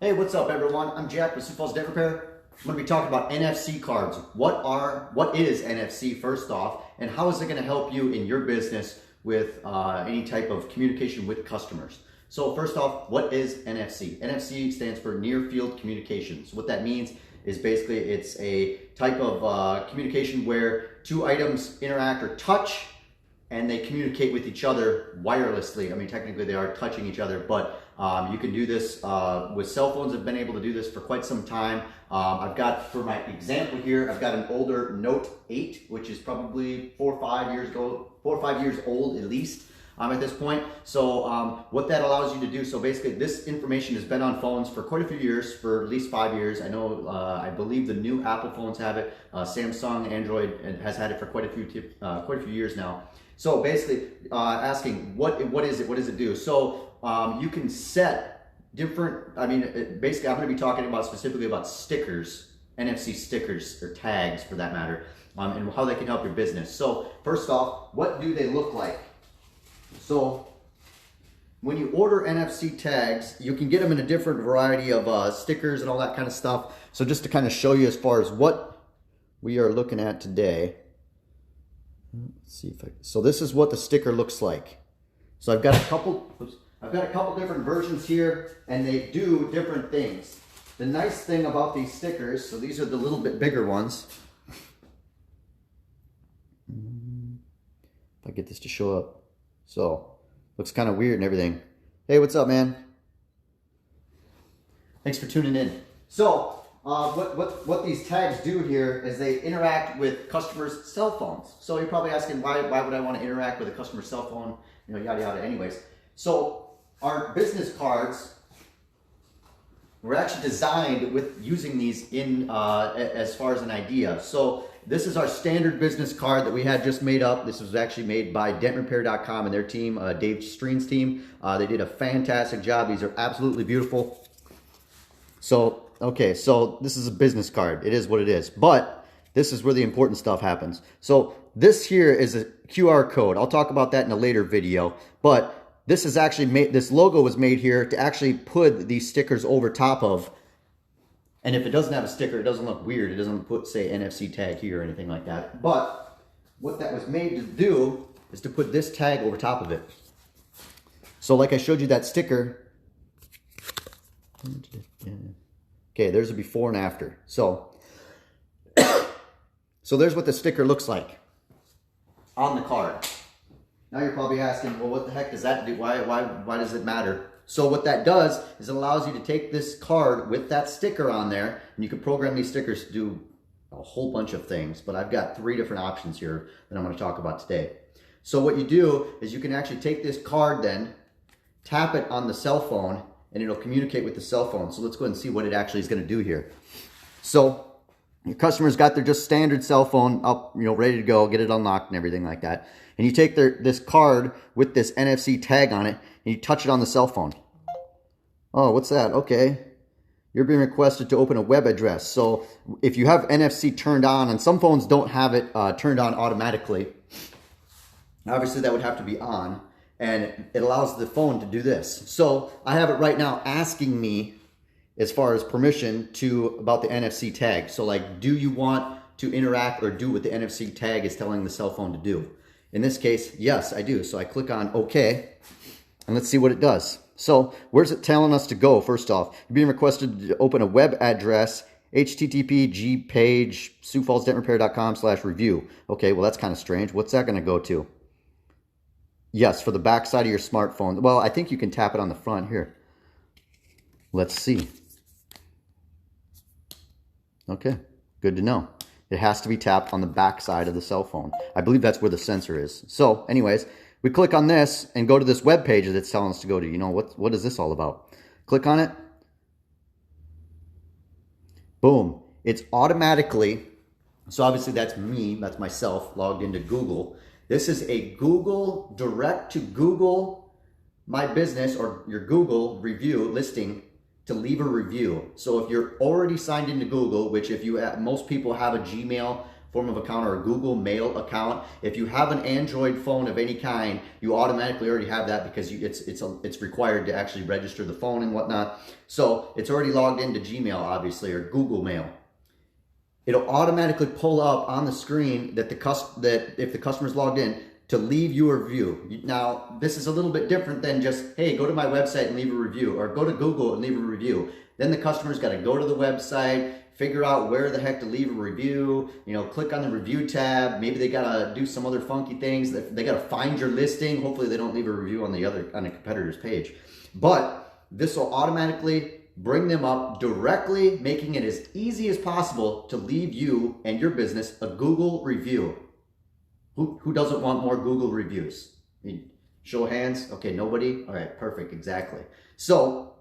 Hey, what's up everyone? I'm Jack with Sioux Falls Dent Repair. I'm going to be talking about NFC cards. What is NFC first off, and how is it going to help you in your business with any type of communication with customers? So first off, what is NFC? NFC stands for Near Field Communications. What that means is basically it's a type of communication where two items interact or touch and they communicate with each other wirelessly. I mean, technically they are touching each other, but you can do this with cell phones. I've been able to do this for quite some time. I've got, for my example here, I've got an older Note 8, which is probably 4 or 5 years old at least at this point. So what that allows you to do, so basically this information has been on phones for quite a few years, for at least 5 years. I know, I believe the new Apple phones have it. Samsung, Android has had it for quite a few years now. So basically asking what is it, what does it do? So you can set different, basically I'm going to be talking about specifically about stickers, NFC stickers or tags for that matter, and how they can help your business. So first off, what do they look like? So when you order NFC tags, you can get them in a different variety of stickers and all that kind of stuff. So just to kind of show you as far as what we are looking at today. Let's see if so this is what the sticker looks like. So I've got a couple different versions here, and they do different things. The nice thing about these stickers, so these are the little bit bigger ones. If I get this to show up. So looks kind of weird and everything. Hey, what's up, man? Thanks for tuning in. So what these tags do here is they interact with customers' cell phones. So you're probably asking, why would I want to interact with a customer's cell phone? You know, yada yada. Anyways, so our business cards were actually designed with using these in as far as an idea. So this is our standard business card that we had just made up. This was actually made by dentrepair.com and their team, Dave Streen's team. They did a fantastic job. These are absolutely beautiful. So okay, so this is a business card. It is what it is. But this is where the important stuff happens. So this here is a QR code. I'll talk about that in a later video. But this is actually made, this logo was made here to actually put these stickers over top of. And if it doesn't have a sticker, it doesn't look weird. It doesn't put, say, NFC tag here or anything like that. But what that was made to do is to put this tag over top of it. So like I showed you that sticker. Okay, there's a before and after. So, so there's what the sticker looks like on the card. Now you're probably asking, well, what the heck does that do? Why does it matter? So what that does is it allows you to take this card with that sticker on there, and you can program these stickers to do a whole bunch of things, but I've got 3 different options here that I'm going to talk about today. So what you do is you can actually take this card then, tap it on the cell phone, and it'll communicate with the cell phone. So let's go ahead and see what it actually is going to do here. So your customer's got their just standard cell phone up, ready to go, get it unlocked and everything like that. And you take this card with this NFC tag on it, and you touch it on the cell phone. Oh, what's that? Okay. You're being requested to open a web address. So if you have NFC turned on, and some phones don't have it turned on automatically, obviously that would have to be on. And it allows the phone to do this. So I have it right now asking me as far as permission about the NFC tag. So like, do you want to interact or do what the NFC tag is telling the cell phone to do? In this case, yes, I do. So I click on OK, and let's see what it does. So where's it telling us to go? First off, you're being requested to open a web address, http://page SiouxFallsDentRepair.com/review. Okay, well, that's kind of strange. What's that going to go to? Yes, for the back side of your smartphone. Well, I think you can tap it on the front here. Let's see. Okay, good to know. It has to be tapped on the back side of the cell phone. I believe that's where the sensor is. So anyways, we click on this and go to this web page that it's telling us to go to. What is this all about? Click on it. Boom. It's automatically, so obviously that's me, that's myself, logged into Google. This is a Google, direct to Google My Business or your Google review listing to leave a review. So if you're already signed into Google, which if you most people have a Gmail form of account or a Google Mail account. If you have an Android phone of any kind, you automatically already have that because it's required to actually register the phone and whatnot. So it's already logged into Gmail, obviously, or Google Mail. It'll automatically pull up on the screen that if the customer's logged in, to leave you a review. Now, this is a little bit different than just, hey, go to my website and leave a review, or go to Google and leave a review. Then the customer's got to go to the website, figure out where the heck to leave a review, click on the review tab. Maybe they got to do some other funky things. They got to find your listing. Hopefully they don't leave a review on a competitor's page. But this will automatically bring them up directly, making it as easy as possible to leave you and your business a Google review. Who doesn't want more Google reviews? Show of hands. Okay, nobody? All right, perfect, exactly. So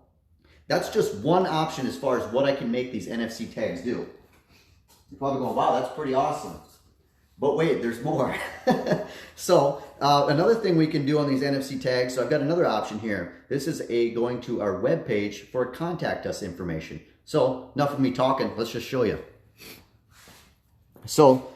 that's just one option as far as what I can make these NFC tags do. You're probably going, wow, that's pretty awesome. But wait, there's more. So another thing we can do on these NFC tags, so I've got another option here. This is going to our web page for contact us information. So enough of me talking, let's just show you. So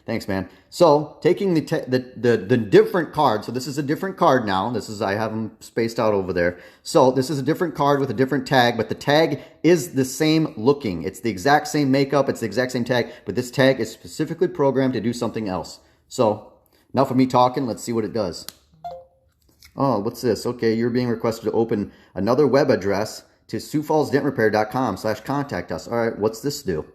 thanks, man. So taking the different card. So this is a different card now. I have them spaced out over there. So this is a different card with a different tag, but the tag is the same looking. It's the exact same makeup. It's the exact same tag, but this tag is specifically programmed to do something else. So enough of me talking. Let's see what it does. Oh, what's this? Okay, you're being requested to open another web address to SiouxFallsDentRepair.com/contact us. All right, what's this do?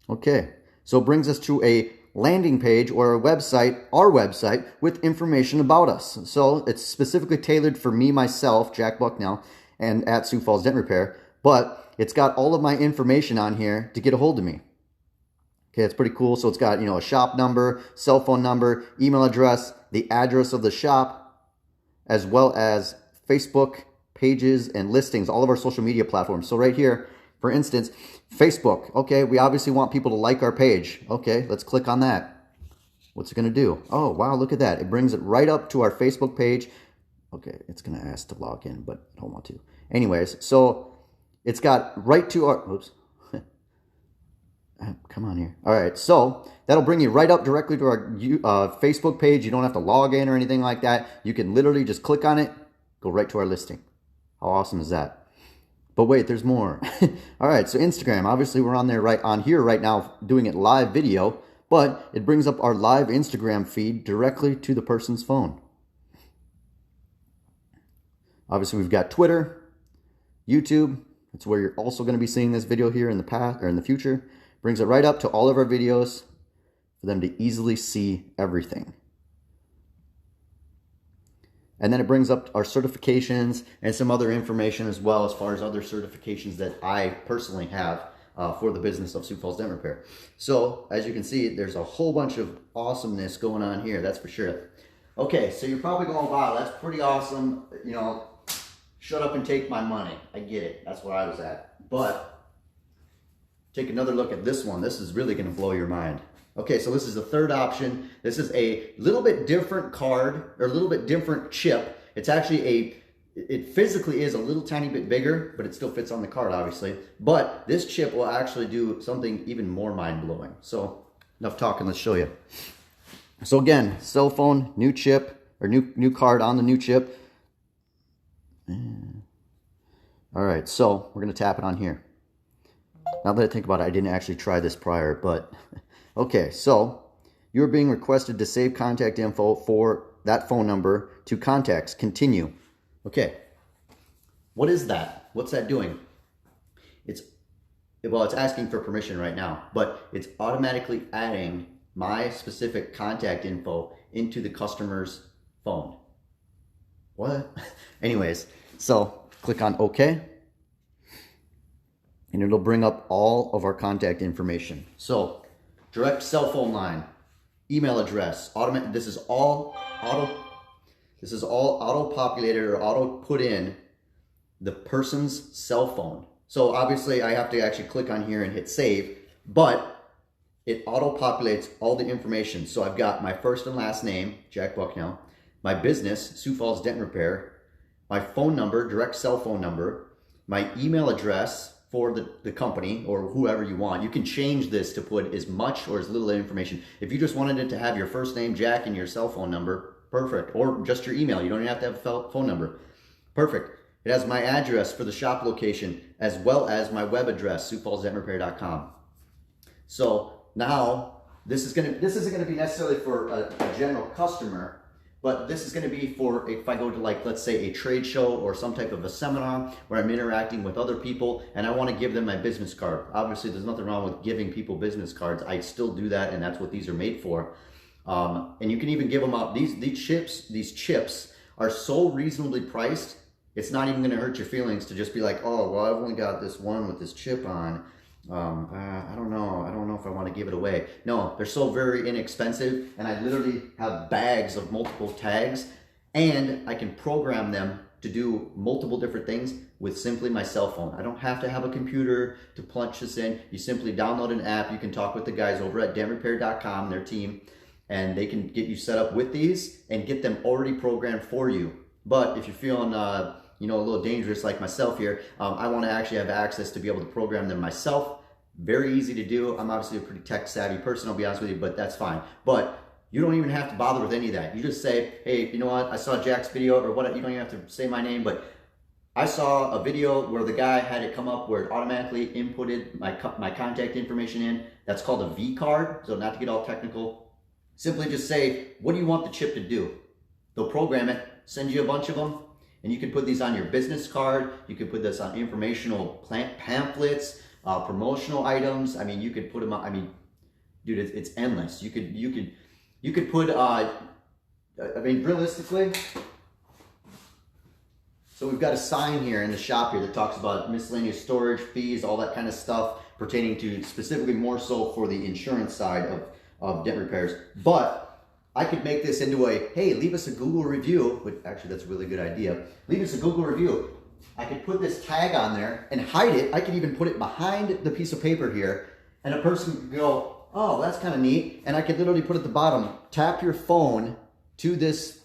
Okay. So it brings us to a landing page or a website, our website, with information about us. So it's specifically tailored for me, myself, Jack Bucknell, and at Sioux Falls Dent Repair. But it's got all of my information on here to get a hold of me. Okay, it's pretty cool. So it's got, a shop number, cell phone number, email address, the address of the shop, as well as Facebook pages and listings, all of our social media platforms. So right here, for instance, Facebook. Okay, we obviously want people to like our page. Okay, let's click on that. What's it going to do? Oh, wow, look at that. It brings it right up to our Facebook page. Okay, it's going to ask to log in, but I don't want to. Anyways, so it's got right to our... Oops. Come on here. All right, so that'll bring you right up directly to our Facebook page. You don't have to log in or anything like that. You can literally just click on it, go right to our listing. How awesome is that? But wait, there's more. All right, so Instagram. Obviously, we're on there on here right now doing it live video, but it brings up our live Instagram feed directly to the person's phone. Obviously, we've got Twitter, YouTube. That's where you're also going to be seeing this video here in the past or in the future. Brings it right up to all of our videos for them to easily see everything. And then it brings up our certifications and some other information as well, as far as other certifications that I personally have for the business of Sioux Falls Dent Repair. So as you can see, there's a whole bunch of awesomeness going on here, that's for sure. Okay, so you're probably going, wow, that's pretty awesome. Shut up and take my money. I get it. That's where I was at. But take another look at this one. This is really going to blow your mind. Okay, so this is the third option. This is a little bit different card, or a little bit different chip. It's actually it physically is a little tiny bit bigger, but it still fits on the card, obviously. But this chip will actually do something even more mind-blowing. So enough talking, let's show you. So again, cell phone, new chip, or new card on the new chip. All right, so we're gonna tap it on here. Now that I think about it, I didn't actually try this prior, but okay, so you're being requested to save contact info for that phone number to contacts. Continue. Okay, what is that? What's that doing? It's asking for permission right now, but it's automatically adding my specific contact info into the customer's phone. What? Anyways, so click on OK. And it'll bring up all of our contact information. So direct cell phone line, email address, this is all auto-populated or auto-put in the person's cell phone. So obviously I have to actually click on here and hit save, but it auto-populates all the information. So I've got my first and last name, Jack Bucknell, my business, Sioux Falls Dent Repair, my phone number, direct cell phone number, my email address for the company or whoever you want. You can change this to put as much or as little information. If you just wanted it to have your first name, Jack, and your cell phone number, perfect. Or just your email. You don't even have to have a phone number. Perfect. It has my address for the shop location as well as my web address, SiouxFallsDentRepair.com. So now this isn't going to be necessarily for a general customer, but this is going to be for if I go to, like, let's say a trade show or some type of a seminar where I'm interacting with other people and I want to give them my business card. Obviously, there's nothing wrong with giving people business cards. I still do that, and that's what these are made for. And you can even give them out. These chips are so reasonably priced. It's not even going to hurt your feelings to just be like, oh, well, I've only got this one with this chip on. I don't know if I want to give it away. No, they're so very inexpensive, and I literally have bags of multiple tags, and I can program them to do multiple different things with simply my cell phone. I don't have to have a computer to punch this in. You simply download an app. You can talk with the guys over at dentrepair.com, their team, and they can get you set up with these and get them already programmed for you. But if you're feeling a little dangerous like myself here, I want to actually have access to be able to program them myself. Very easy to do. I'm obviously a pretty tech savvy person, I'll be honest with you, but that's fine. But you don't even have to bother with any of that. You just say, hey, you know what, I saw Jack's video, or what, you don't even have to say my name, but I saw a video where the guy had it come up where it automatically inputted my contact information in. That's called a V card, so not to get all technical. Simply just say, what do you want the chip to do? They'll program it, send you a bunch of them, and you can put these on your business card. You can put this on informational pamphlets, promotional items. I mean, you could put them on. I mean, dude, it's endless. You could put. I mean, realistically. So we've got a sign here in the shop here that talks about miscellaneous storage fees, all that kind of stuff pertaining to specifically more so for the insurance side of dent repairs. But I could make this into a, hey, leave us a Google review, which actually that's a really good idea. Leave us a Google review. I could put this tag on there and hide it. I could even put it behind the piece of paper here, and a person could go, oh, that's kind of neat. And I could literally put at the bottom, tap your phone to this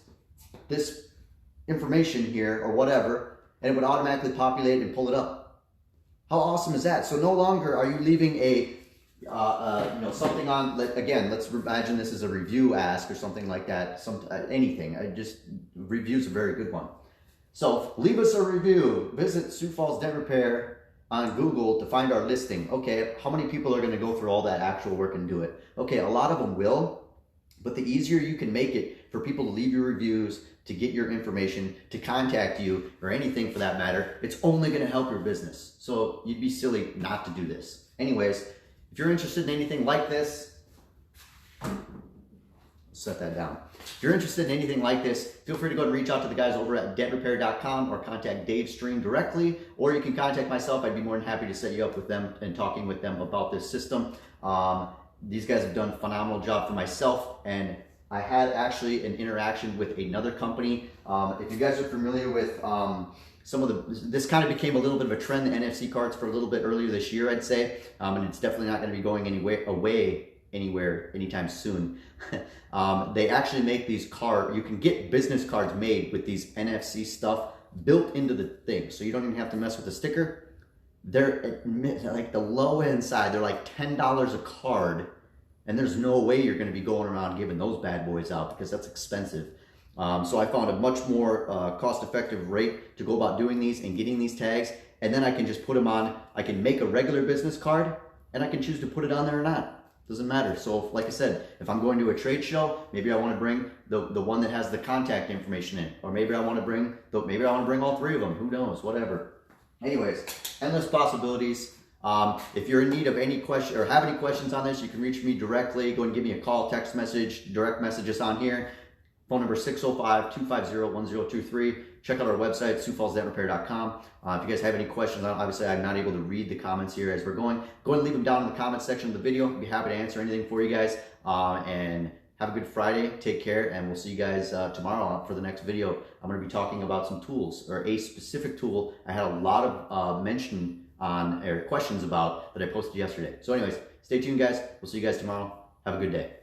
information here or whatever, and it would automatically populate and pull it up. How awesome is that? So no longer are you leaving a something on, again, let's imagine this is a review ask or something like that, anything. Review's a very good one. So leave us a review. Visit Sioux Falls Dent Repair on Google to find our listing. Okay, how many people are going to go through all that actual work and do it? Okay, a lot of them will, but the easier you can make it for people to leave your reviews, to get your information, to contact you, or anything for that matter, it's only going to help your business. So you'd be silly not to do this. Anyways, if you're interested in anything like this, set that down. If you're interested in anything like this, feel free to go and reach out to the guys over at dentrepair.com or contact Dave Streen directly, or you can contact myself. I'd be more than happy to set you up with them and talking with them about this system. These guys have done a phenomenal job for myself, and I had actually an interaction with another company. If you guys are familiar with some of this kind of became a little bit of a trend, the NFC cards, for a little bit earlier this year, I'd say, and it's definitely not going to be going anywhere anytime soon. They actually make these you can get business cards made with these NFC stuff built into the thing, so you don't even have to mess with the sticker. They're like the low end side, they're like $10 a card, and there's no way you're going to be going around giving those bad boys out because that's expensive. So I found a much more cost-effective rate to go about doing these and getting these tags, and then I can just put them on. I can make a regular business card, and I can choose to put it on there or not. Doesn't matter. So like I said, if I'm going to a trade show, maybe I want to bring the one that has the contact information in, or maybe I want to bring all three of them. Who knows? Whatever. Anyways, endless possibilities. If you're in need of any question or have any questions on this, you can reach me directly. Go and give me a call, text message, direct messages on here. Phone number 605-250-1023. Check out our website, SiouxFallsDentRepair.com. If you guys have any questions, obviously I'm not able to read the comments here as we're going. Go and leave them down in the comment section of the video. I'll be happy to answer anything for you guys. And have a good Friday. Take care, and we'll see you guys tomorrow for the next video. I'm going to be talking about some tools, or a specific tool I had a lot of mention on, or questions about, that I posted yesterday. So anyways, stay tuned, guys. We'll see you guys tomorrow. Have a good day.